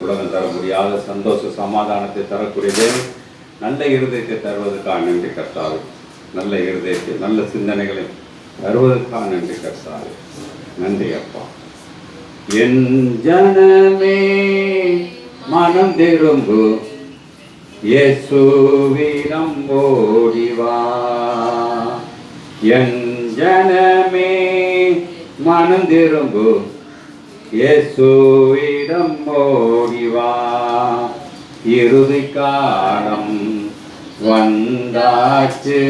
உலகம் தர முடியாத சந்தோஷ சமாதானத்தை தரக்கூடிய தேவன் நல்ல இருதயத்தை தருவதற்காக நன்றி கர்த்தாவே. நல்ல இருதயத்தை நல்ல சிந்தனைகளை தருவதற்காக நன்றி கர்த்தாவே. நன்றி அப்பா. என் ஜனமே மனம் திரும்பு, இயேசுவிடம் ஓடிவா. என் ஜனமே மனம் திரும்பு, இயேசுவிடம் ஓடிவா. இறுதி காலம் வந்தாச்சு,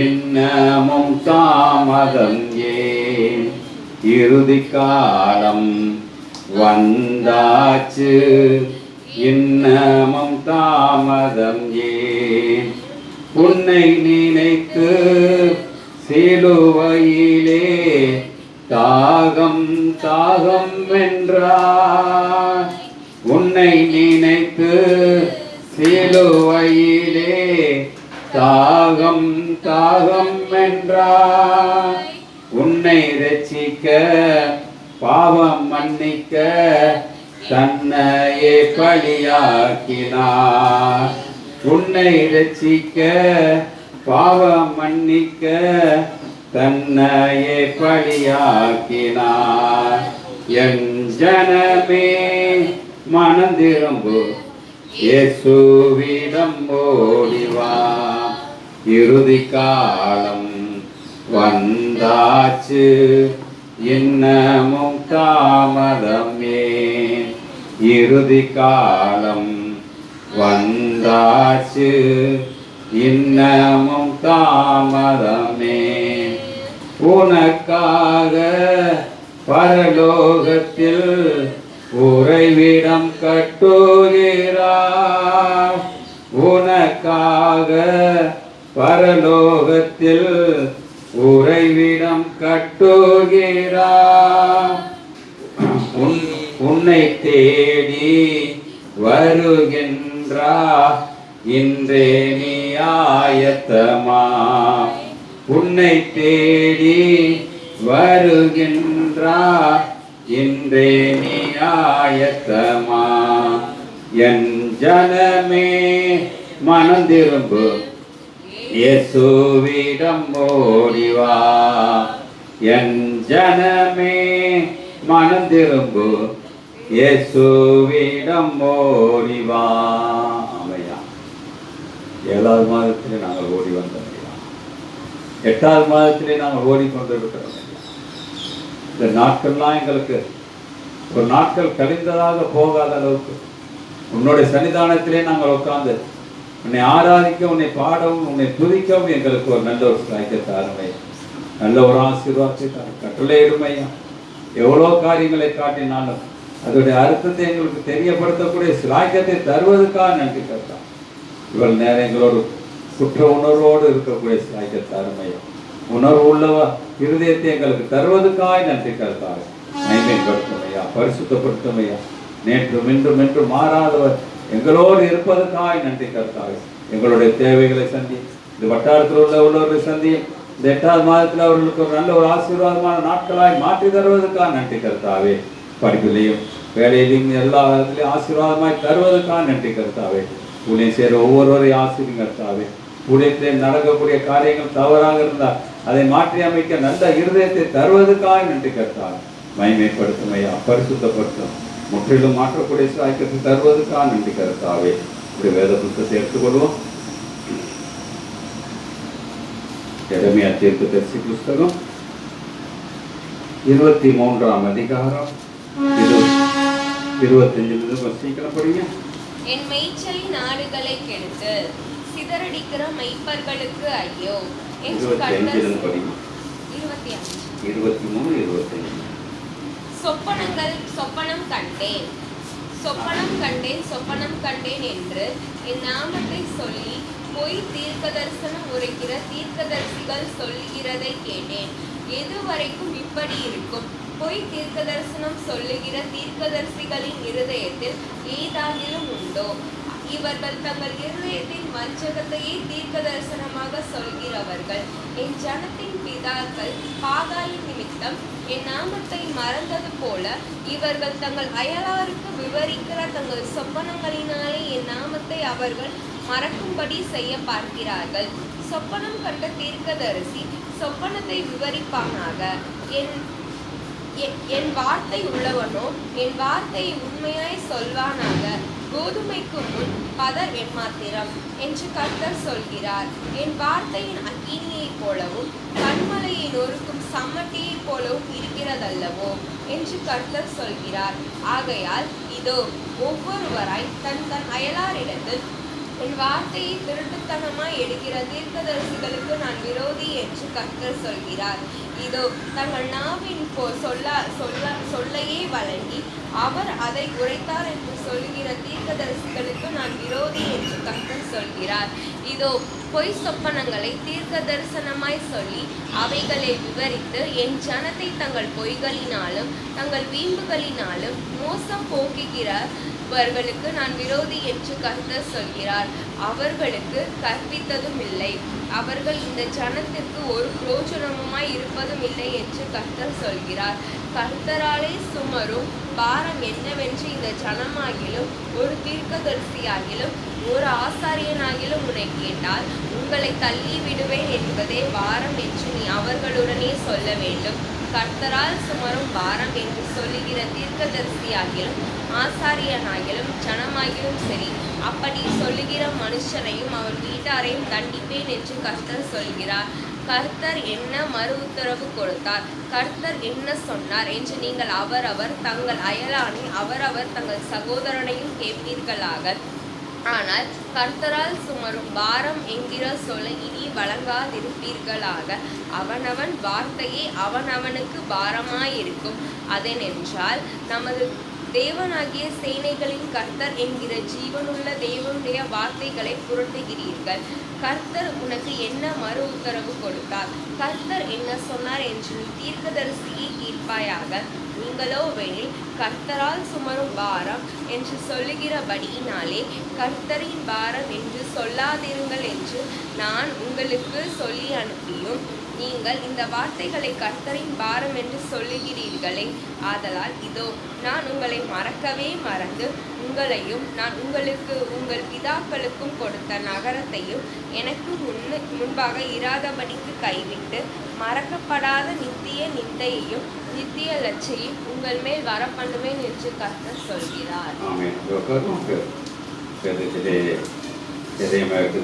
இன்னமும் தாமதம் ஏன். இறுதி காலம் வந்தாச்சு, இன்னமும் தாமதம் ஏன். உன்னை நினைத்து சிலுவையிலே தாகம் தாகம் வென்றார். உன்னை நினைத்து சிலுவையிலே தாகம் தாகம் வென்றார். உன்னை ரட்சிக்க பாவம் மன்னிக்க தன்னையே பலியாக்கினார். உன்னை ரட்சிக்க பாவம் மன்னிக்க தன்னையே பலியாக்கினார். என் ஜனமே மனம் திரும்பு, இயேசுவிடம் ஓடிவா. இறுதி காலம் வந்தாச்சு, இன்னமும் தாமதம் ஏன். இறுதி காலம் வந்தாச்சு, இன்னமும் தாமதமே. உனக்காக பரலோகத்தில் உறைவிடம் கட்டுகிறார். உனக்காக பரலோகத்தில் உறைவிடம் கட்டுகிறார். உன்னை தேடி வருகின்றார், இன்றே நீ ஆயத்தமா. உன்னை தேடி வருகின்றார், இன்றே நீ ஆயத்தமா. என் ஜனமே மனம் திரும்பு, இயேசுவிடம் ஓடிவா. என் ஜனமே மனம் திரும்பு, இயேசுவிடம் ஓடிவா. ஆமையா. 7வது மாதத்திலே நாங்கள் ஓடி வந்தோம். 8வது மாதத்திலே நாங்கள் ஓடிக்கொண்டிருக்கிறோம். இந்த நாட்கள்லாம் எங்களுக்கு ஒரு நாட்கள் கழிந்ததாக போகாத அளவுக்கு உன்னுடைய சன்னிதானத்திலே நாங்கள் உட்கார்ந்து உன்னை ஆராதிக்க, உன்னை பாடவும், உன்னை துதிக்கவும் எங்களுக்கு ஒரு நல்ல ஒரு சாய்க்கத்தை அருமை, நல்ல ஒரு ஆசீர்வாதத்தை கட்டளையிடுமையா. எவ்வளோ காரியங்களை காட்டினாலும் அதோடைய அர்த்தத்தை எங்களுக்கு தெரியப்படுத்தக்கூடிய சிலாக்கியத்தை தருவதற்காக நன்றி கர்த்தா. இவள் நேரம் எங்களோடு குற்ற உணர்வோடு இருக்கக்கூடிய சிலாக்கியத்தை அருமையா, உணர்வு உள்ளவ இருதயத்தை எங்களுக்கு தருவதற்காக நன்றி கர்த்தாவே. மகிமைப்படுத்துமையா, பரிசுத்தப்படுத்துமையா. நேற்றும் இன்றும் என்று மாறாதவர் எங்களோடு இருப்பதற்காக நன்றி கர்த்தாவே. எங்களுடைய தேவைகளை சந்தி, இந்த வட்டாரத்தில் உள்ளவர்களை சந்தி. இந்த 8வது மாதத்தில் அவர்களுக்கு ஒரு நல்ல ஒரு ஆசீர்வாதமான நாட்களாய் மாற்றி தருவதற்காக நன்றி கர்த்தாவே. படிப்பிலையும் வேலையிலையும் எல்லா இடத்துலையும் ஆசீர்வாதமாய் தருவதற்காக நன்றி கர்த்தாவே. ஊழியம் செய்கிற ஒவ்வொருவரையும் ஆசீர்வதிங்க கர்த்தாவே. ஊழியத்திலே நடக்கக்கூடிய காரியங்கள் தவறாக இருந்தால் அதை மாற்றி அமைக்க நல்ல இருதயத்தை தருவதற்காக நன்றி கர்த்தாவே. மகிமைப்படுத்துமையா, பரிசுத்தப்படுத்தும், முற்றிலும் மாற்றக்கூடிய சாய்க்கத்தை தருவதற்காக நன்றி கர்த்தாவே. இப்படி வேத புத்தகத்தை எடுத்துக்கொள்வோம். எரேமியா தீர்க்கதரிசி புஸ்தகம் 23ஆம் அதிகாரம் 25 சீக்கிரம் படிங்க. என் மேய்ச்சலின் ஆடுகளை கெடுத்து சிதறடிக்கிற மெய்ப்பர்களுக்கு ஐயோ. 25 படிங்க. 23 25. சொப்பனம் கண்டேன் என்று என் நாமத்தை சொல்லி பொய் தீர்க்க தரிசனம் உரைக்கிற தீர்க்கதரிசிகள் சொல்லுகிறதை கேட்டேன். எதுவரைக்கும் இப்படி இருக்கும்? பொய் தீர்க்க தரிசனம் சொல்லுகிற தீர்க்கதரிசிகளின் இருதயத்தில் ஏதாகிலும் உண்டோ? இவர்கள் தங்கள் இருதயத்தின் வஞ்சகத்தையே தீர்க்க தரிசனமாக சொல்கிறவர்கள். என் ஜனத்தின் பிதாக்கள் பாகாலின் நிமித்தம் என் நாமத்தை மறந்தது போல இவர்கள் தங்கள் அயலாருக்கு விவரிக்கிற தங்கள் சொப்பனங்களினாலே என் நாமத்தை அவர்கள் மறக்கும்படி செய்ய பார்க்கிறார்கள். சொப்பனம் கண்ட தீர்க்கதரிசி சொப்பனத்தை விவரிப்பானாக. என் வார்த்தை உள்ளவனோ என் வார்த்தையை உண்மையாய் சொல்வானாக. கோதுமைக்கு முன் பதர் எம்மாத்திரம் என்று கர்த்தர் சொல்கிறார். என் வார்த்தையின் அக்கினியைப் போலவும் கண்மலையை நொறுக்கும் சம்மட்டியைப் போலவும் இருக்கிறதல்லவோ என்று கர்த்தர் சொல்கிறார். ஆகையால் இதோ ஒவ்வொருவராய் தன் தன் அயலாரிடத்தில் என் வார்த்தையை திருட்டுத்தனமாய் எடுக்கிற தீர்க்கதரிசிகளுக்கு நான் விரோதி என்று கர்த்தர் சொல்கிறார். இதோ தங்கள் நாவின் சொல்லையே வழங்கி அவர் அதை உரைத்தார் என்று சொல்லுகிற தீர்க்கதரிசிகளுக்கு நான் விரோதி என்று கர்த்தர் சொல்கிறார். இதோ பொய் சொப்பனங்களை தீர்க்க தரிசனமாய் சொல்லி அவைகளை விவரித்து என் ஜனத்தை தங்கள் பொய்களினாலும் தங்கள் வீம்புகளினாலும் மோசம் போக்குகிறவர்களுக்கு நான் விரோதி என்று கர்த்தர் சொல்கிறார். அவர்களுக்கு கற்பித்ததும் இல்லை, அவர்கள் இந்த ஜனத்திற்கு ஒரு பிரயோஜனமுமாய் இருப்பதும் இல்லை என்று கர்த்தர் சொல்கிறார். கர்த்தராலே சுமரும் பாரம் என்னவென்று இந்த ஜனமாகிலும் ஒரு தீர்க்கதரிசியாகிலும் ஒரு ஆசாரியனாகிலும் உன்னை கேட்டால் உங்களை தள்ளி விடுவேன் என்பதே பாரம் என்று நீ அவர்களுடனே சொல்ல வேண்டும். கர்த்தரால் சுமரும் பாரம் என்று சொல்லுகிற தீர்க்கதரிசியாகிலும் ஆசாரியனாகிலும் ஜனமாகிலும் சரி, அப்படி சொல்லுகிற மனுஷனையும் அவர் வீட்டாரையும் தண்டிப்பேன் என்று கர்த்தர் சொல்கிறார். கர்த்தர் என்ன மறு உத்தரவு கொடுத்தார், கர்த்தர் என்ன சொன்னார் என்று நீங்கள் அவரவர் தங்கள் அயலானை அவரவர் தங்கள் சகோதரனையும் கேட்பீர்களாக. ஆனால் கர்த்தரால் சுமரும் பாரம் என்கிற சொல்லை இனி வழங்காதிருப்பீர்களாக. அவனவன் வார்த்தையே அவனவனுக்கு பாரமாயிருக்கும். அதனென்றால் நமது தேவனாகிய சேனைகளின் கர்த்தர் என்கிற ஜீவனுள்ள தேவனுடைய வார்த்தைகளை புரட்டுகிறீர்கள். கர்த்தர் உனக்கு என்ன மறு உத்தரவு கொடுத்தார், கர்த்தர் என்ன சொன்னார் என்று நீ தீர்க்கதரிசியை கேட்பாயாக. நீங்களோ வெனில் கர்த்தரால் சுமரும் பாரம் என்று சொல்லுகிறபடியினாலே கர்த்தரின் பாரம் என்று சொல்லாதிருங்கள் என்று நான் உங்களுக்கு சொல்லி அனுப்பியும் நீங்கள் இந்த வார்த்தைகளை கர்த்தரின் பாரம் என்று சொல்லுகிறீர்களே. ஆதலால் இதோ நான் உங்களை மறக்கவே மறந்து உங்களையும் நான் உங்களுக்கு உங்கள் பிதாக்களுக்கும் கொடுத்த நகரத்தையும் எனக்கு முன்பாக இராதபடிக்கு கைவிட்டு மறக்கப்படாத நித்திய நிந்தையையும் நித்திய லட்சையும் உங்கள் மேல் வரப்பண்ணுவேன் என்று கர்த்தர் சொல்கிறார்.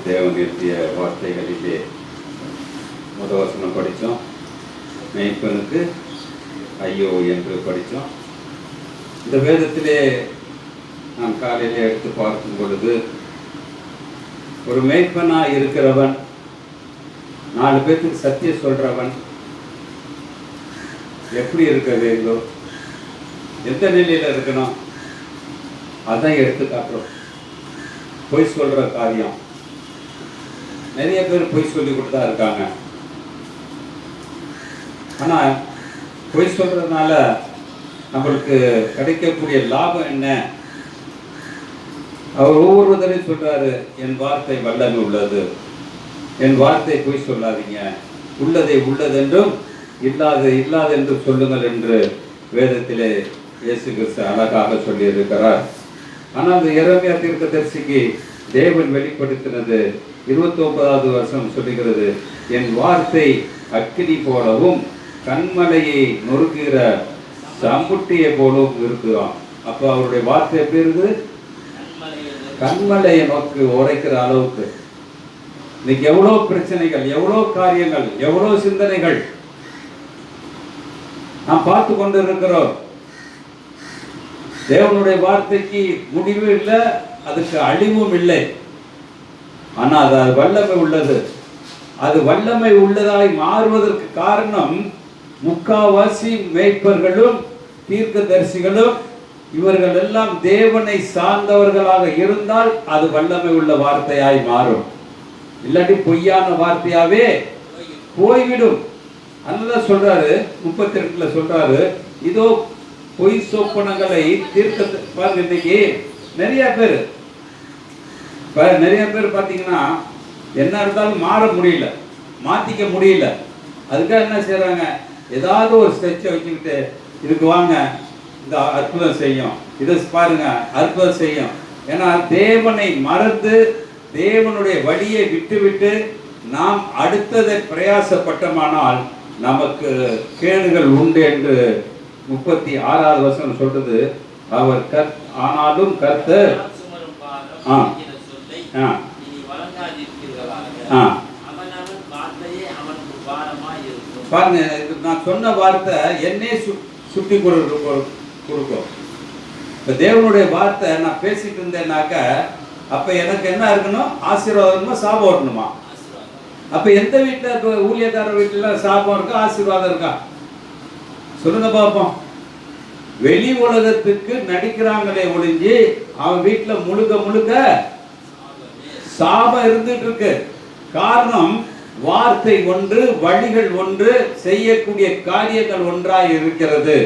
தேவன் நிறுத்திய வார்த்தைகளிலே முதல் வசனம் படித்தோம், மேய்ப்பனுக்கு ஐயோ என்று படித்தோம். இந்த வேதத்திலே நாம் காலையிலே எடுத்து பார்க்கும் பொழுது ஒரு மேய்ப்பனாக இருக்கிறவன், 4 பேருக்கு சத்தியம் சொல்றவன் எப்படி இருக்க வேண்டும், எந்த நிலையில் இருக்கணும், அதான் எடுத்து காட்டுறோம். பொய் சொல்ற காரியம் நிறைய பேர் பொய் சொல்லி கொடுத்தா இருக்காங்க. ஆனால் பொய் சொல்றதுனால நம்மளுக்கு கிடைக்கக்கூடிய லாபம் என்ன? அவர் ஒவ்வொருவரையும் சொல்றாரு, என் வார்த்தை வல்லமை உள்ளது, என் வார்த்தை பொய் சொல்லாதீங்க, உள்ளதை உள்ளதென்றும் இல்லாதென்றும் சொல்லுங்கள் என்று வேதத்திலே இயேசு கிறிஸ்து அழகாக சொல்லியிருக்கிறார். ஆனால் அந்த எரேமியா தீர்க்கதரிசிக்கு தேவன் வெளிப்படுத்தினது 29வது வருஷம் சொல்லுகிறது, என் வார்த்தை அக்கினி போலவும் கண்மலையை நொறுக்குகிற சம்புட்டியை போலவும் இருக்குதாம். அப்போ அவருடைய வார்த்தை எப்படி இருக்குது? கண்மலையை நோக்கி உரைக்கிற அளவுக்கு. இன்னைக்கு எவ்வளோ பிரச்சனைகள், எவ்வளோ காரியங்கள், எவ்வளோ சிந்தனைகள் நாம் பார்த்து கொண்டு இருக்கிறோம். தேவனுடைய வார்த்தைக்கு முடிவு இல்லை, அதுக்கு அழிவும் இல்லை. ஆனால் அது வல்லமை உள்ளது. அது வல்லமை உள்ளதாய் மாறுவதற்கு காரணம் முக்காவாசி மேய்ப்பர்களும் தீர்க்கதரிசிகளும் இவர்கள் எல்லாம் தேவனை சார்ந்தவர்களாக இருந்தால் அது வல்லமை உள்ள வார்த்தையாய் மாறும். இல்லாட்டி பொய்யான வார்த்தையாவே போய்விடும். அதனால சொல்றாரு 32ல சொல்றாரு, இதோ பொய் சொப்பனங்களை தீர்க்க பாருங்க. இன்னைக்கு நிறைய பேர் பார்த்தீங்கன்னா என்ன இருந்தாலும் மாற முடியல, மாத்திக்க முடியல. அதுக்காக என்ன செய்யறாங்க? ஏதாவது ஒரு ஸ்ட்ரெச்சை வச்சுக்கிட்டு இதுக்கு வாங்க இந்த அற்புதம் செய்யும், இதை பாருங்க அற்புதம் செய்யும். ஏன்னா தேவனை மறந்து தேவனுடைய வழியை விட்டுவிட்டு நாம் அடுத்ததை பிரயாசப்பட்டமானால் நமக்கு கேடுகள் உண்டு என்று 36வது வசனம் சொல்றது. அவர் ஆனாலும் கர்த்தர் பாருங்க, நான் சொன்ன வார்த்தை என்னே சுட்டி கொடுக்கும். இப்ப தேவனுடைய வார்த்தை நான் பேசிட்டு இருந்தேன்னாக்க அப்ப எனக்கு என்ன இருக்கணும்? ஆசீர்வாதமா சாபம் வரணுமா? அப்ப எந்த வீட்டுல ஊழியக்காரர் வீட்டுல சாபம் இருக்கா ஆசீர்வாதம் இருக்கா? சொல்லுங்க பாப்போம். வெளி உலகத்துக்கு நடிக்கிறாங்களே ஒழிஞ்சு அவன் வீட்டுல முழுக்க முழுக்க சாபம் இருந்துட்டு இருக்கு. காரணம் வார்த்தை ஒன்று, வழிகள் ஒன்று, செய்யக்கூடிய காரியங்கள் ஒன்றாய் இருக்கிறது.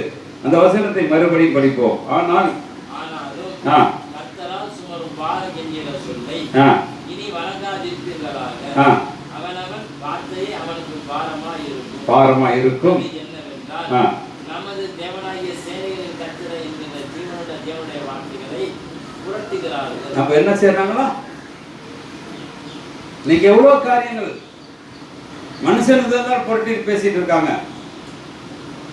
அந்த வசனத்தை மறுபடியும் படிப்போம். ஆனால் பாரமா இருக்கும். நமது தேவனாகிய சேனைகளின் கர்த்தரை என்கிற தேவனுடைய வார்த்தைகளை புரட்டுகிறார்கள். நம்ம என்ன செய்யறாங்களா? நீங்க எவ்வளவு காரியங்கள் மனுஷனுக்கு தான் புரட்டி பேசிட்டு இருக்காங்க.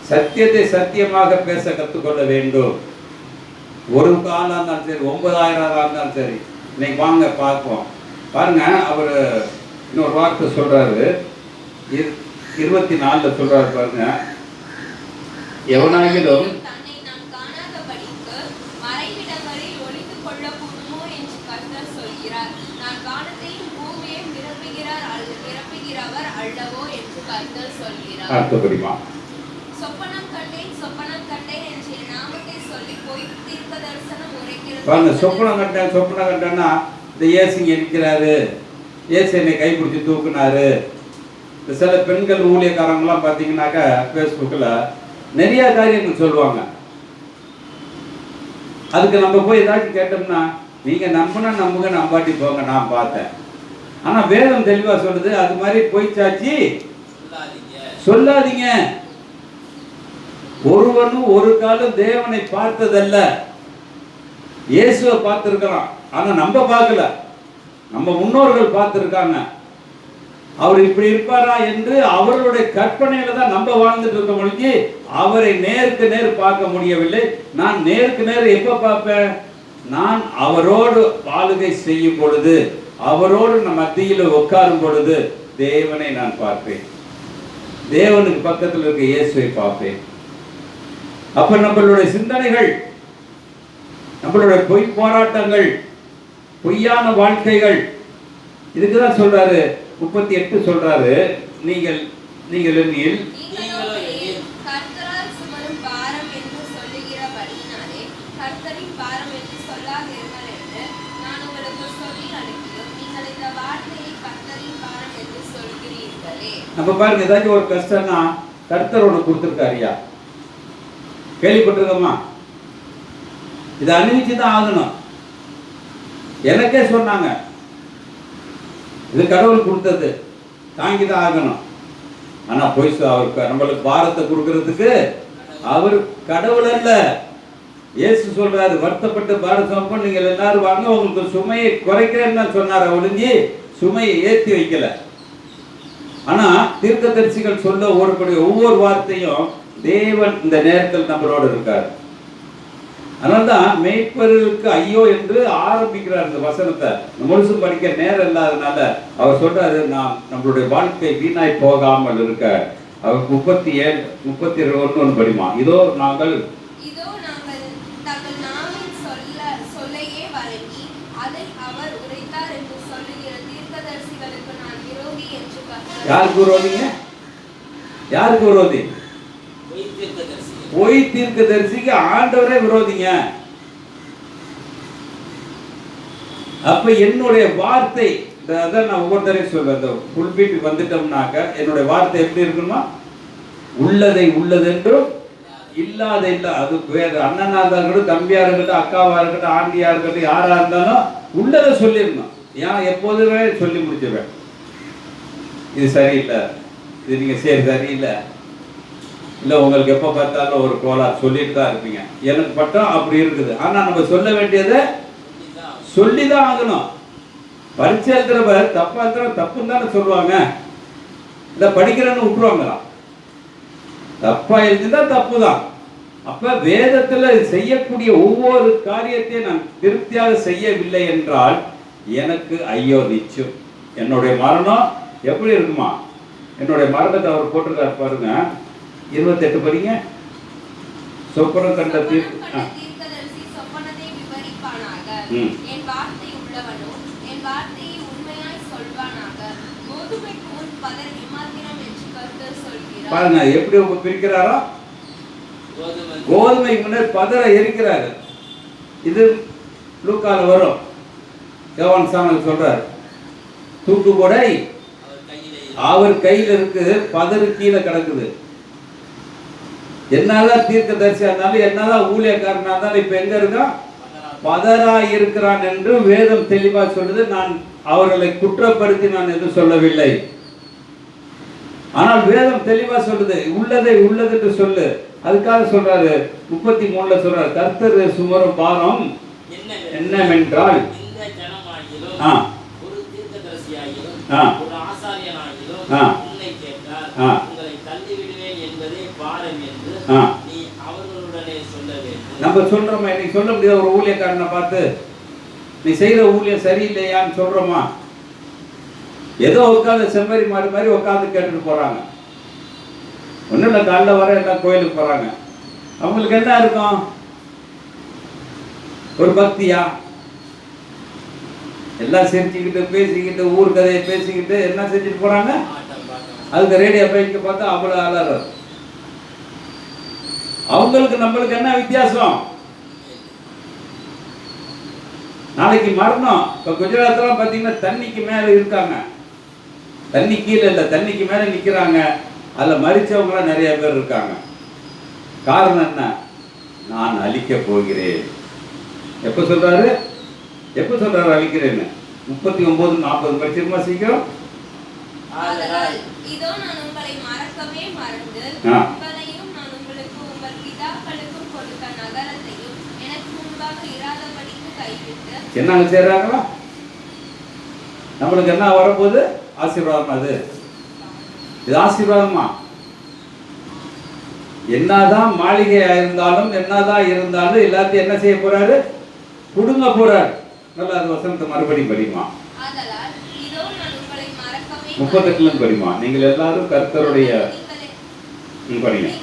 சத்தியத்தை சத்தியமாக பேச கற்றுக்கொள்ள வேண்டும். ஒரு காலம் இருந்தாலும் சரி, 9000 இருந்தாலும் சரி. இன்னைக்கு வாங்க பார்ப்போம். பாருங்க, அவர் இன்னொரு வார்த்தை சொல்றாரு, 24 சொல்றாரு பாருங்க. எவனாகிலும் தன்னை நாம் காணாதபடிக்கு மறைவிடங்களில் ஒளிந்து கொள்ளக்கூடுமோ என்று கர்த்தர் சொல்கிறார். நான் வானத்தையும் பூமியையும் நிரப்புகிறவர் அல்லவோ என்று கர்த்தர் சொல்கிறார். அர்த்தப்படிமா சொப்பனம் கண்டேன் என்று என் நாமத்தை சொல்லி போய் தீர்க்க தரிசனம் உரைக்கிறது. பாருங்க, சொப்பனம் கண்டேன்னா இந்த இயேசு இருக்கிறாரு, இயேசு என்னை கைப்பிடிச்சு தூக்குனாரு. இந்த சில பெண்கள் ஊழியக்காரங்களாம் பார்த்தீங்கன்னாக்கா ஃபேஸ்புக்கில் நிறைய காரியங்கள் சொல்லுவாங்க. அதுக்கு நம்ம போய் ஏதாச்சும் கேட்டோம்னா நீங்க நம்புனா நம்புங்க, நம்பாட்டி போங்க, நான் பார்த்தேன். ஆனா வேதம் தெளிவா சொல்லுது, அது மாதிரி போய் சாட்சி சொல்லாதீங்க. ஒருவனும் ஒரு காலம் தேவனை பார்த்ததல்ல. இயேசுவை பார்த்திருக்கலாம், ஆனா நம்ம பார்க்கல. நம்ம முன்னோர்கள் பார்த்திருக்காங்க. அவர் இப்படி இருப்பாரா என்று அவர்களுடைய கற்பனையில தான் நம்ம வாழ்ந்துட்டு இருக்க முடிஞ்சு அவரை நேருக்கு நேர் பார்க்க முடியவில்லை. நான் நேருக்கு நேர் எப்ப பார்ப்பேன்? நான் அவரோடு ஆளுகை செய்யும் பொழுது, அவரோடு நம் மத்தியில் உட்காரும் பொழுது தேவனை நான் பார்ப்பேன். தேவனுக்கு பக்கத்தில் இருக்க இயேசுவை பார்ப்பேன். அப்ப நம்மளுடைய சிந்தனைகள், நம்மளுடைய பொய் போராட்டங்கள், பொய்யான வாழ்க்கைகள், இதுக்குதான் சொல்றாரு 38 சொல்றாரு, நீங்கள் எண்ணில் கர்த்தரால் சுமரும் பாரம் என்று சொல்லுகிறபடியினாலே கர்த்தரின் பாரம் என்று சொல்லாதீர்கள் என்று நான் உங்களுக்கு சொல்லி அனுப்பியும் நீங்கள் இந்த வார்த்தையை கர்த்தரின் பாரம் என்று சொல்கிறீர்களே. நம்ம பாருங்க, ஏதாச்சும் ஒரு கஷ்டம்னா கர்த்தர் ஒன்று கொடுத்துருக்காருயா, கேள்விப்பட்டிருக்கோமா? இதை அணிவிச்சுதான் ஆகணும். எனக்கே சொன்னாங்க, இது கடவுள் கொடுத்தது, தாங்கிதான் ஆகணும். ஆனா போய் அவருக்கு நம்மளுக்கு பாரத்தை கொடுக்கறதுக்கு அவர் கடவுள் அல்ல. இயேசு சொல்றாரு, வருத்தப்பட்டு பாரம் சுமப்ப நீங்கள் எல்லாரும் வாங்க, உங்களுக்கு சுமையை குறைக்கிறேன்னு தான் சொன்னார், ஒழிஞ்சி சுமையை ஏற்றி வைக்கல. ஆனா தீர்க்கதரிசிகள் சொல்ல ஒவ்வொரு வார்த்தையும் தேவன் இந்த நேரத்தில் நம்மளோடு இருக்கார். அதனால்தான் மேய்ப்பர்களுக்கு ஐயோ என்று ஆரம்பிக்கிறார் இந்த வசனத்தை. முழுசும் படிக்க நேரம் இல்லாதனால அவர் சொல்றாரு, நாம் நம்மளுடைய வாழ்க்கை வீணாய் போகாமல் இருக்க. அவர் 37:31 படிமா. இதோ நாங்கள் தங்கள் நாவின் சொல்லையே வழங்கி அதை அவர் உரைத்தார் என்று சொல்லுகிற தீர்க்கதரிசிகளுக்கு நான் விரோதி என்று கர்த்தர். யாருக்கு விரோதிங்க? யாருக்கு விரோதி? பொய் தீர்க்கதரிசிக்கு ஆண்டவரே விரோதிங்க. அப்ப என்னுடைய வார்த்தை, அதான் நான் ஒவ்வொருத்தரையும் சொல்றேன், இந்த புல்பீட்டு வந்துட்டோம்னாக்க என்னுடைய வார்த்தை எப்படி இருக்கணுமா? உள்ளதை உள்ளதென்றும் இல்லாத இல்லை. அது வேற அண்ணனா இருக்கட்டும், தம்பியா இருக்கட்டும், அக்காவா இருக்கட்டும், ஆண்டியா இருக்கட்டும், யாரா இருந்தாலும் உள்ளதை சொல்லிடணும். ஏன் எப்போதுமே சொல்லி முடிச்சிருவேன், இது சரியில்லை, இது நீங்க சரி சரியில்லை, இல்லை உங்களுக்கு எப்போ பார்த்தாலும் ஒரு கோளாறு சொல்லிட்டு தான் இருப்பீங்க. எனக்கு பட்டம் அப்படி இருக்குது. ஆனால் நம்ம சொல்ல வேண்டியதை சொல்லி தான் ஆகணும். பரீட்சை எழுதுறவர் தப்பா எழுதுற தப்புன்னு தானே சொல்லுவாங்க. இல்லை படிக்கிறேன்னு விட்டுருவாங்களா? தப்பா எழுதினா தப்பு தான். அப்ப வேதத்துல செய்யக்கூடிய ஒவ்வொரு காரியத்தையும் நான் திருப்தியாக செய்யவில்லை என்றால் எனக்கு ஐயோ நிச்சயம். என்னுடைய மரணம் எப்படி இருக்குமா? என்னுடைய மரணத்தை அவர் போட்டிருக்காரு பாருங்க. 28 படிங்க. சொப்பனம் கண்ட தீர்க்கதரிசி சொப்பனத்தை விவரிப்பானாக. என் வார்த்தை உள்ளவனோ என் வார்த்தையை உண்மையாய் சொல்வானாக. கோதுமைக்கு முன் பதர் எம்மாத்திரம் என்று கர்த்தர் சொல்கிறார். பாருங்க எப்படி பிரிக்கிறாரோ. கோதுமைக்கு முன்னர் பதரை எரிக்கிறாரு. இது லூக்கால வரும். யோவான் சாணல் சொல்றாரு, தூக்குகொடை அவர் கையில் இருக்குது, பதறு கீழே கிடக்குது. என்னதான் தீர்க்கதரிசியா இருந்தாலும் என்னதான் ஊழியக்காரனா இருந்தாலும் இப்ப எங்க இருக்கான்? பதரா இருக்கிறான் என்று வேதம் தெளிவா சொல்லுது. நான் அவர்களை குற்றப்படுத்தி நான் எதுவும் சொல்லவில்லை. ஆனால் வேதம் தெளிவா சொல்லுது, உள்ளதை உள்ளது என்று சொல்லு. அதுக்காக சொல்றாரு 33 சொல்றாரு, கர்த்தர் சுமரும் பாரம் என்னவென்றால் ஒரு தீர்க்கதரிசியாகிலும் ஒரு ஆசாரியனாகிலும் உன்னை கேட்டால் உங்களை தள்ளிவிடுவேன் என்பதே பாரம் என்று நீ அவர்களுடனே சொல்ல வேண்டும். நம்ம சொல்றோமா? இன்னைக்கு சொல்ல முடியாது. ஒரு ஊழியக்காரனை பார்த்து நீ செய்யற ஊழியம் சரியில்லையான்னு சொல்றோமா? ஏதோ உட்காந்து செம்மறி மாடு மாதிரி உட்காந்து கேட்டுட்டு போறாங்க. ஒன்றும் இல்லை, காலைல வர எல்லாம் கோயிலுக்கு போறாங்க. அவங்களுக்கு என்ன இருக்கும்? ஒரு பக்தியா? எல்லாம் சிரிச்சுக்கிட்டு பேசிக்கிட்டு ஊர் கதையை பேசிக்கிட்டு என்ன செஞ்சுட்டு போறாங்க. அதுக்கு ரேடியோ பைக்கு பார்த்தா அவ்வளோ அலறு. அவங்களுக்கு நம்மளுக்கு என்ன வித்தியாசம்? நாளைக்கு மரணம். இப்போ குஜராத்லாம் பார்த்தீங்கன்னா தண்ணிக்கு மேலே இருக்காங்க. தண்ணி கீழே இல்லை, தண்ணிக்கு மேலே நிற்கிறாங்க. அதில் மரிச்சவங்களாம் நிறைய பேர் இருக்காங்க. காரணம் என்ன? நான் அழிக்க போகிறேன். எப்போ சொல்றாரு? எப்போ சொல்றாரு அழிக்கிறேன்னு? 39:40 படிச்சிருமா சீக்கிரம்? இதோ நான் உங்களை மறக்கவே மறந்து உங்களையும் நான் உங்களுக்கு உங்கள் பிதாக்களுக்கும் கொடுத்த நகரத்தையும் எனக்கு முன்பாக இராதபடிக்கு கைவிட்டு. என்னங்க செய்றாங்களா? நம்மளுக்கு என்ன வரப்போகுது? ஆசீர்வாதம். அது இது ஆசீர்வாதமா? என்னதான் மாளிகையா இருந்தாலும் என்னதான் இருந்தாலும் எல்லாத்தையும் என்ன செய்ய போறாரு? குடுங்க போறாரு. நல்லா அது வசனத்தை மறுபடியும் படிமா. 38 படிமா. நீங்கள் எல்லாரும் கர்த்தருடைய படிங்க.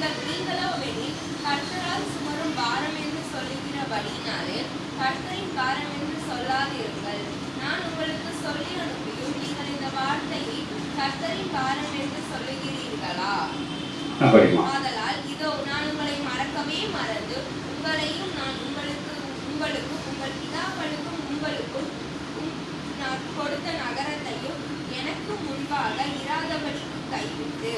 ஆதலால் இதோ நான் உங்களை மறக்கவே மறந்து உங்களையும் நான் உங்களுக்கு உங்களுக்கும் உங்கள் பிதாக்களுக்கும் உங்களுக்கும் நான் கொடுத்த நகரத்தையும் எனக்கு முன்பாக இராதபடிக்கு கைவிட்டு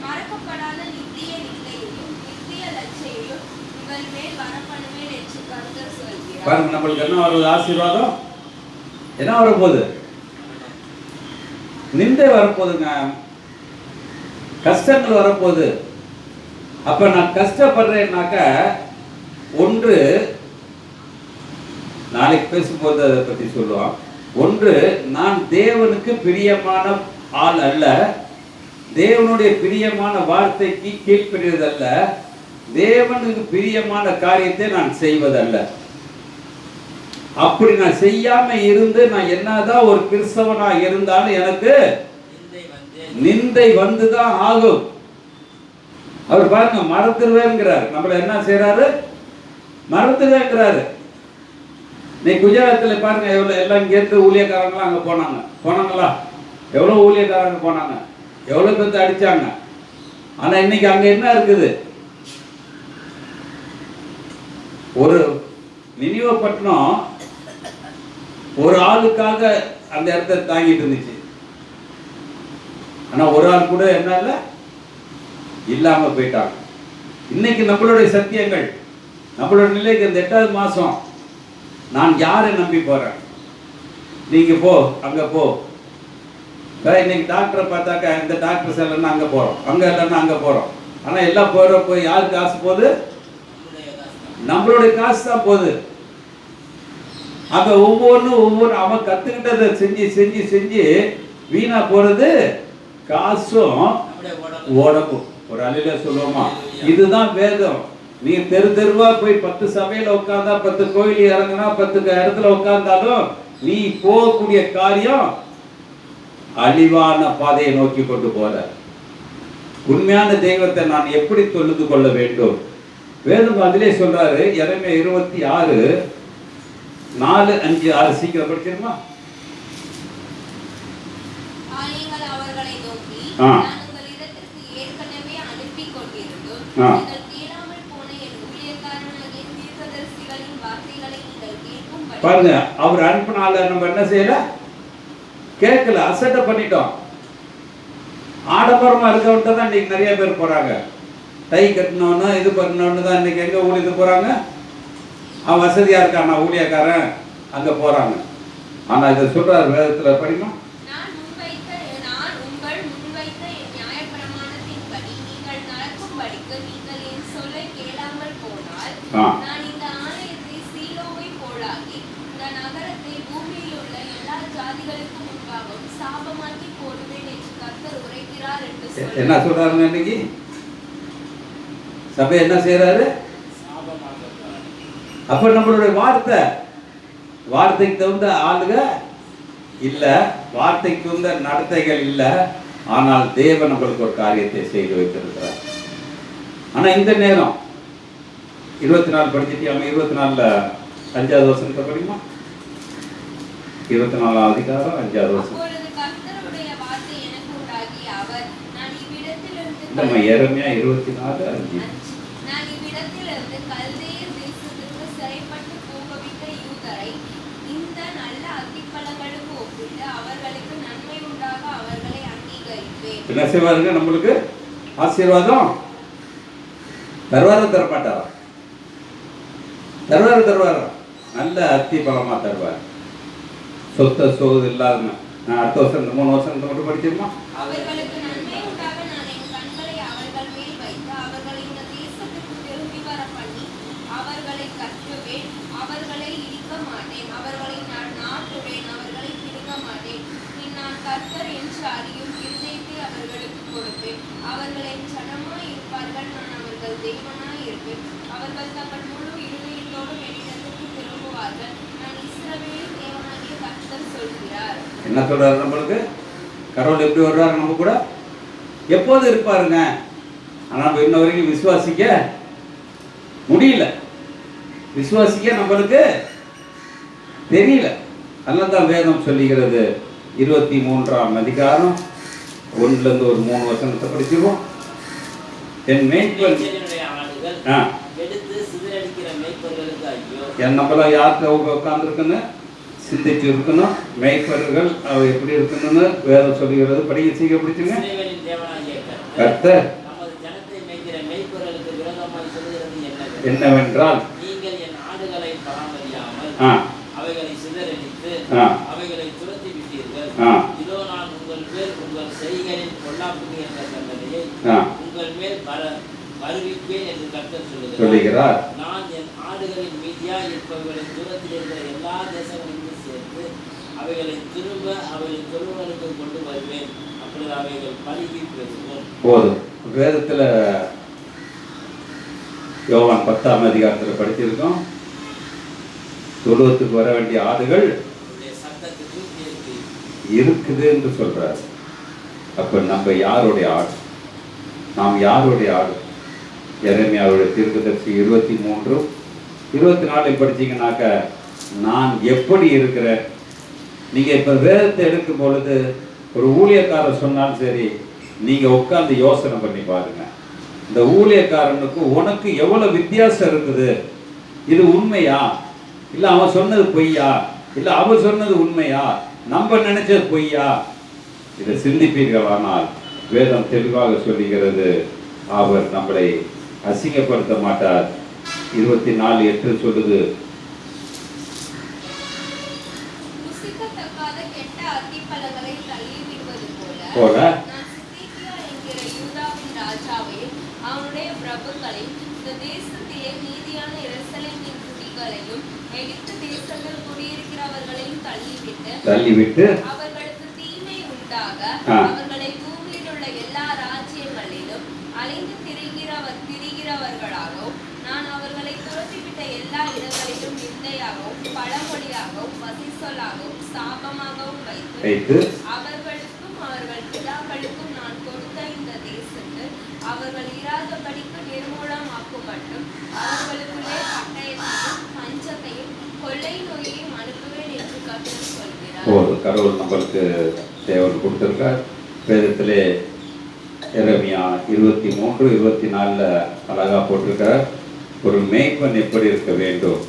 மறக்கப்படாத நித்திய நிலையையும் நித்திய லட்சையையும் உங்கள் மேல் வரப்பண்ணுவேன் என்று கர்த்தர் சொல்கிறார். பாருங்க, நம்மளுக்கு என்ன வருது? ஆசீர்வாதம். என்ன வரப்போகுது? நிந்தை வரப்போகுதுங்க. கஷ்டங்கள் வரப்போகுது. அப்ப நான் கஷ்டப்படுறேன்னாக்க ஒன்று நாளைக்கு பேசும்போது அதை பற்றி சொல்லுவான். ஒன்று, நான் தேவனுக்கு பிரியமான ஆள் அல்ல, தேவனுடைய பிரியமான வார்த்தைக்கு கீழ்ப்படுவதல்ல, தேவனுக்கு பிரியமான காரியத்தை நான் செய்வதல்ல. அப்படி நான் செய்யாம இருந்து நான் என்னதான் ஒரு கிறிஸ்தவனா இருந்தாலும் எனக்கு நிந்தை வந்துதான் ஆகும். அவர் பாருங்க, மறந்துடுவேங்கிறாரு. நம்மள என்ன செய்யறாரு? மறந்துடுவேங்கிறாரு. நீ குஜராத்தில் பாருங்க, எவ்வளோ எல்லாம் இங்கேருந்து ஊழியக்காரங்களாம் அங்கே போனாங்களா? எவ்வளோ ஊழியக்காரங்க போனாங்க, எவ்வளோ பேர்த்து அடிச்சாங்க. ஆனால் இன்னைக்கு அங்கே என்ன இருக்குது? ஒரு நினைவுப்பட்டினம் ஒரு ஆளுக்காக அந்த இடத்த தாங்கிட்டு இருந்துச்சு. ஆனால் ஒரு ஆள் கூட என்ன இல்லாம போயிட்டாங்க. இன்னைக்கு நம்மளுடைய சத்தியங்கள், நம்மளுடைய நிலைக்கு இந்த 8வது மாசம் நான் யாரை நம்பி போறேன்? நீங்க போ, அங்க போ. இன்னைக்கு டாக்டரை பார்த்தாக்கா இந்த டாக்டர் இல்லைன்னா அங்க போறோம், அங்க இல்லைன்னா அங்க போறோம். ஆனா எல்லாம் போய் யாரு காசு போகுது? நம்மளுடைய காசு தான் போகுது. அங்க ஒவ்வொரு அவன் கத்துக்கிட்டதை செஞ்சு செஞ்சு செஞ்சு வீணா போறது காசும் உடம்பும். ஒரு அழில சொல்லுவோமா, இதுதான் வேதம். நீ தெருவா போய் 10 சபையில உட்கார்ந்தா, 10 கோயில் இறங்கினா, 10 இடத்துல உட்கார்ந்தாலும் நீ போகக்கூடிய காரியம் அழிவான பாதையை நோக்கி கொண்டு போற. உண்மையான தெய்வத்தை நான் எப்படி தொழுது கொள்ள வேண்டும்? வேதம் அதிலே சொல்றாரு. எரேமியா 26:4-5-6 சீக்கிரம் படிச்சிருமா? நீங்கள் அவர்களை நோக்கி, நான் உங்களிடத்திற்கு ஏற்கனவே அனுப்பி கொண்டிருந்தும் நீங்கள் கேளாமல் போன என் ஊழியக்காரனாகிய தீர்க்கதரிசிகளின் வார்த்தைகளை நீங்கள் கேட்கும்படி. பாருங்க, அவர் அனுப்பினால நம்ம என்ன செய்யல? கேட்கல, அசட்டை பண்ணிட்டோம். ஆடம்பரமா இருக்கவன்ட்டு தான் இன்னைக்கு நிறைய பேர் போறாங்க. டை கட்டணும்னு இது பண்ணணும்னு தான் இன்னைக்கு எங்க ஊழியது போறாங்க. அவன் வசதியா இருக்கான் ஊழியக்காரன், அங்க போறாங்க. ஆனா இதை சொல்றாரு வேதத்துல படிமா, நான் உங்கள் முன்வைத்த என் நியாயப்பிரமாணத்தின்படி நீங்கள் நடக்கும்படிக்கு நீங்கள் என் சொல்லை கேளாமல் போனால், நான் இந்த ஆலயத்தை சீலோவை போலாகி இந்த நகரத்தை பூமியில் உள்ள எல்லா ஜாதிகளுக்கும் முன்பாகவும் சாபமாக்கி போடுவேன் என்று கர்த்தர் உரைக்கிறார் என்று சொல்றார். என்ன சொல்றாருங்க? இன்னைக்கு சபை என்ன செய்யறாரு? அப்ப நம்மளுடைய வார்த்தைக்கு தகுந்த ஆளுக இல்ல, வார்த்தைக்கு தகுந்த நடத்தைகள் இல்ல. ஆனால் தேவன் நம்மளுக்கு ஒரு காரியத்தை செய்து வைத்திருக்கிறார். ஆனா இந்த நேரம் 24 படிச்சிட்டியாம? 24ல 5வது வசனத்தை படிமா. 24ஆம் அதிகாரம் 5வது வசனம். அப்பொழுது கர்த்தருடைய வார்த்தை எனக்கு உண்டாகி, அவர், நான் இவ்விடத்திலிருந்து நம்ம எரேமியா 24:5. நான் இவ்விடத்திலிருந்து கல்தேயர் தேசத்திற்கு சிறைப்பட்டு போகவிட்ட யூதரை இந்த நல்ல அத்திப்பழங்களுக்கு ஒப்பிட்டு அவர்களுக்கு நன்மை உண்டாக அவர்களை அங்கீகரிப்பேன். என்ன செய்வாருங்க? நம்மளுக்கு ஆசீர்வாதம் தருவாரா தரமாட்டாரா? தருவாரா? நல்ல அத்தி பழமா தருவார். சொத்த சோது இல்லாம. நான் அடுத்த வருஷம் இந்த 3 வருஷம் மட்டும் படிச்சிருமா? அவர்களுக்கு நன்மை உண்டாக நான் என் கண்களை அவர்கள் மேல் வைத்து அவர்களை இந்த தேசத்துக்கு திரும்பி வர பண்ணி அவர்களை கட்டுவேன். அவர்களை இடிக்க மாட்டேன். அவர்களை நான் நாட்டுவேன். அவர்களை பிடுங்க மாட்டேன். நான் கர்த்தர் என்று அறியும் இருதயத்தை அவர்களுக்கு கொடுப்பேன். அவர்கள் என் ஜனமாய் இருப்பார்கள். நான் அவர்கள் தெய்வனாய் இருப்பேன். அவர்கள் தங்கள் முழு இருதயத்தோடு என்னிடத்திற்கு திரும்புவார்கள். நான் இஸ்ரவேலின் தேவனாகிய கர்த்தர் சொல்கிறார். என்ன சொல்றாரு நம்மளுக்கு? கடவுள் எப்படி வர்றாரு நம்ம கூட? எப்போது இருப்பாருங்க. ஆனா நம்ம இன்ன வரைக்கும் விசுவாசிக்க முடியல. விசுவாசிக்க நம்மளுக்கு தெரியல. அதனால்தான் வேதம் சொல்லுகிறது 23ஆம் அதிகாரம் 1லேருந்து ஒரு 3 வசனத்தை படிச்சிருவோம். என் மேய்ப்பன் எடுத்து சிதறடிக்கிற மேய்ப்பர்களுக்கு ஐயோ. நம்மளாம் யாருக்கு உட்கார்ந்துருக்குன்னு சிந்திச்சு இருக்கணும். மேய்ப்பர்கள் எப்படி இருக்கணும்னு வேதம் சொல்லுகிறது. படிக்க சீக்கிரம் பிடிச்சுங்க. கர்த்தர் நமது ஜனத்தை மேய்க்கிற மேய்ப்பர்களுக்கு விரோதமாய் சொல்லுகிறது என்னவென்றால், நீங்கள் என் ஆடுகளை பராமரியாமல் அவைகளை சிதறடித்து அவைகளை துரத்தி விட்டீர்கள். இதோ நான் உங்கள் மேல் உங்கள் செய்கையின் பொல்லாப்புக்கு என்ற தண்டனையை உங்கள் மேல் வருவிப்பேன் என்று கர்த்தர் சொல்லுகிறார். நான் என் ஆடுகளின் மீதியாய் இருப்பவர்களை தூரத்தில் இருக்கிற எல்லா தேசங்களிலும் சேர்த்து அவைகளை திரும்ப அவைகளின் தொழுவங்களுக்கு கொண்டு வருவேன். அப்பொழுது அவைகள் பழுகி பெறுவோம். போதும். வேதத்துல யோவான் 10ஆம் அதிகாரத்தில் படிச்சிருக்கோம். தொழுவத்துக்கு வர வேண்டிய ஆடுகள் சத்தத்துக்கு இருக்குது என்று சொல்றாரு. அப்ப நம்ம யாருடைய ஆடு? நாம் யாருடைய ஆடு? எரேமியாவுடைய தீர்க்கதரிசி 23:24 படிச்சீங்கன்னாக்க, நான் எப்படி இருக்கிறேன். நீங்க இப்ப வேதத்தை எடுக்கும் பொழுது ஒரு ஊழியக்காரர் சொன்னாலும் சரி, நீங்க உட்கார்ந்து யோசனை பண்ணி பாருங்க. இந்த ஊழியக்காரனுக்கு உனக்கு எவ்வளவு வித்தியாசம் இருக்குது. இது உண்மையா, இல்ல அவன் சொன்னது பொய்யா, இல்ல அவன் சொன்னது உண்மையா, நம்ம நினைச்சது பொய்யா? இதை சிந்திப்பீர்களானால் வேதம் தெளிவாக சொல்லுகிறது, அவர் நம்மளை அசிங்கப்படுத்த மாட்டார். 24:8 சொல்லுது, போல நான் சிதேக்கியா என்கிற யூதாவின் ராஜாவையும் அவனுடைய பிரபுக்களையும் இந்த தேசத்திலே மீதியான எருசலேமின் குடிகளையும் எகிப்து தேசத்தில் குடியிருக்கிறவர்களையும் தள்ளிவிட்டு அவர்களுக்கு தீமை உண்டாக அவர்களை பூமியில் உள்ள எல்லா ராஜ்யங்களிலும் அலைந்து திரிகிறவர்களாகவும் நான் அவர்களை துரத்திவிட்ட எல்லா இடங்களிலும் நிந்தையாகவும் பழமொழியாகவும் வசிசொல்லாகவும் சாபமாகவும் வைத்து அவர்களுக்கும் அவர்கள் பிதாக்களுக்கும் நான் கொடுத்த இந்த தேசத்தில் அவர்கள் இராதபடிக்கு நிர்மூலமாக்கும் மட்டும் அவர்களுக்குள்ளே பட்டயத்தையும் பஞ்சத்தையும் கொள்ளை நோயையும் அனுப்புவேன் என்று கர்த்தர் சொல்கிறார். கடவுள் நம்மளுக்கு தேவன் கொடுத்திருக்கார். வேதத்திலே எரேமியா 23:24 அழகா போட்டிருக்கார். ஒரு மேய்ப்பன் எப்படி இருக்க வேண்டும்,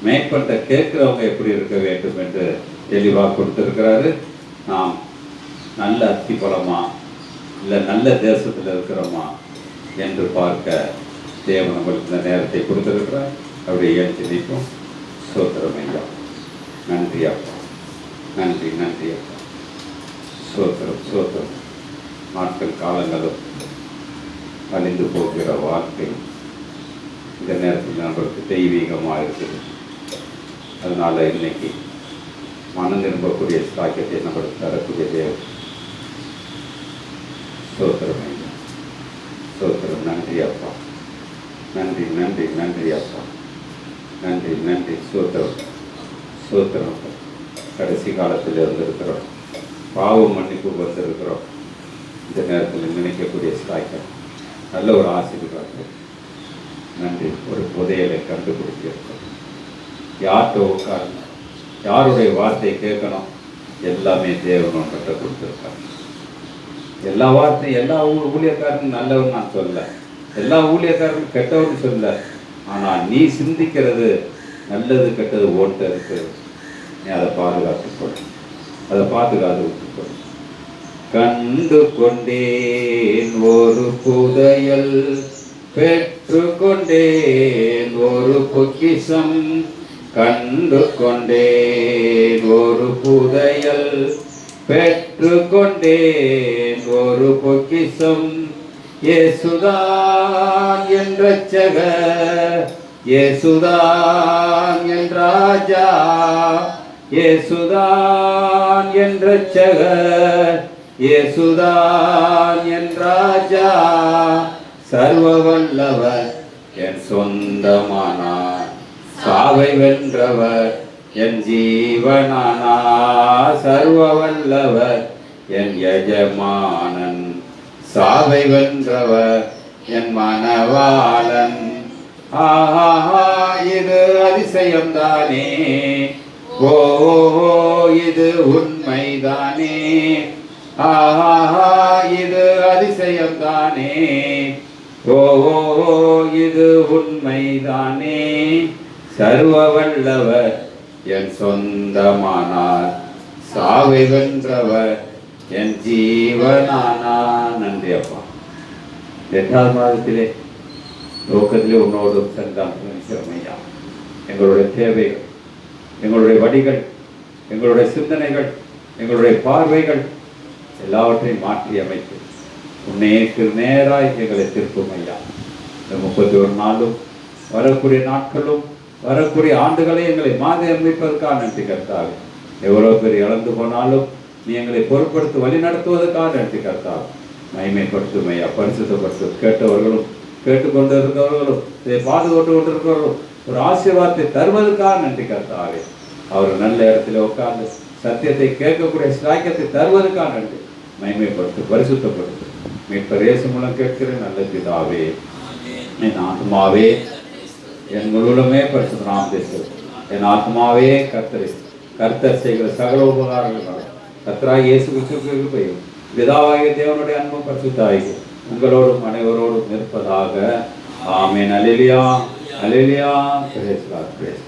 மேய்ப்பன்ட்ட கேட்கிறவங்க எப்படி இருக்க வேண்டும் என்று தெளிவாக கொடுத்திருக்கிறாரு. நாம் நல்ல அத்திப்பழமா இல்லை நல்ல தேசத்தில் இருக்கிறோமா என்று பார்க்க தேவன் நம்மளுக்கு இந்த நேரத்தை கொடுத்திருக்கிறார். அவருடைய ஏன் நினைப்போம். சோத்திரம் ஐயா, நன்றி அப்பா, நன்றி நன்றி அப்பா, சோத்திரம் சோத்திரம். நாட்கள் காலங்களும் அழிந்து போகிற வாழ்க்கை இந்த நேரத்தில் நம்மளுக்கு தெய்வீகமாக இருக்குது. அதனால் இன்னைக்கு மனம் திரும்பக்கூடிய சாக்கியத்தை நம்மளுக்கு தரக்கூடிய தேவன். சோத்திரம் ஐயா, சோத்திரம். நன்றி அப்பா, நன்றி நன்றி நன்றி அப்பா, நன்றி நன்றி. சோத்திரம் சோத்திரம். கடைசி காலத்தில் இருந்திருக்கிறோம், பாவ மன்னிப்பு வந்திருக்கிறோம். இந்த நேரத்தில் நினைக்கக்கூடிய சாக்கியம் நல்ல ஒரு ஆசீர்வாதம். நன்றி. ஒரு புதையலை கண்டுபிடிச்சிருக்கோம். யார்கிட்ட உட்காரணும், யாருடைய வார்த்தையை கேட்கணும், எல்லாமே தேவனும் கட்ட கொடுத்துருக்காங்க. எல்லா வார்த்தையும் எல்லா ஊழியக்காரனும் நல்லவன் நான் சொல்ல, எல்லா ஊழியக்காரனும் கெட்டவன் சொல்ல. ஆனால் நீ சிந்திக்கிறது நல்லது கெட்டது ஓட்ட இருக்கு. நீ அதை பாதுகாத்துக்கொள், அதை பாதுகாத்துக்கொள். கண்டு கொண்டேன் ஒரு புதையல், பெற்று கொண்டேன் ஒரு பொக்கிஷம். கண்டு கொண்டேன் ஒரு புதையல், பெற்று கொண்டேன் ஒரு பொக்கிஷம். இயேசுதான் என் இரட்சகர், இயேசுதான் என் ராஜா, இயேசுதான் என் இரட்சகர், இயேசுதான் என் ராஜா. சர்வ வல்லவர் என் சொந்தமானார், சாவை வென்றவர் என் ஜீவனானார். சர்வ வல்லவர் என் எஜமானன், சாவை வென்றவர் என் மனவாளன். ஆஹா, இது அதிசயம்தானே, ஓ இது உண்மைதானே. ஆஹா, இது அதிசயம்தானே, ஓ இது உண்மைதானே. சர்வ வல்லவர் என் சொந்தமானார், சாவை வென்றவர் என் ஜீவனானார். நன்றி அப்பா. 8வது மாதத்திலே லோகத்திலே உன்னோடு சங்கம் ஐயா. எங்களுடைய தேவைகள், எங்களுடைய வடிகள், எங்களுடைய சிந்தனைகள், எங்களுடைய பார்வைகள் எல்லாவற்றையும் மாற்றி அமைத்து உன்னைக்கு நேராய் எங்களை திருப்பும் ஐயா. இந்த 31 நாளும் வரக்கூடிய நாட்களும் வரக்கூடிய ஆண்டுகளை எங்களை மாற்றி அமைப்பதற்காக நன்றி கர்த்தாவே. எவ்வளோ பேர் இழந்து போனாலும் நீ எங்களை பொருட்படுத்தி வழி நடத்துவதற்காக நன்றி கர்த்தாவே. மகிமைப்படுத்தும் ஐயா, பரிசுத்தப்படுத்தும். கேட்டவர்களும் கேட்டுக்கொண்டு இருக்கிறவர்களும் இதை பாதுகாத்து கொண்டிருக்கிறவர்களும் ஒரு ஆசீர்வாதத்தை தருவதற்காக நன்றி கர்த்தாவே. அவர் நல்ல இடத்துல உட்கார்ந்து சத்தியத்தை கேட்கக்கூடிய சாக்கியத்தை தருவதற்காக நன்றி. மகிமைப்படுத்து, பரிசுத்தப்படுத்து. மீட்பர் இயேசு மூலம் கேட்கிற நல்ல பிதாவே. என் ஆத்மாவே என் முழுவதுமே பரிசுத்த நாமத்தை சொல். என் ஆத்மாவே கர்த்தர் செய்கிற சகல உபகாரங்கள் கர்த்தராகிய இயேசு கிறிஸ்துவுக்கு பிதாவாகிய தேவனுடைய அன்பும் பரிசுத்தாகிய உங்களோடும் அனைவரோடும் இருப்பதாக. ஆமென். அல்லேலூயா, அல்லேலூயா. Praise God, brace.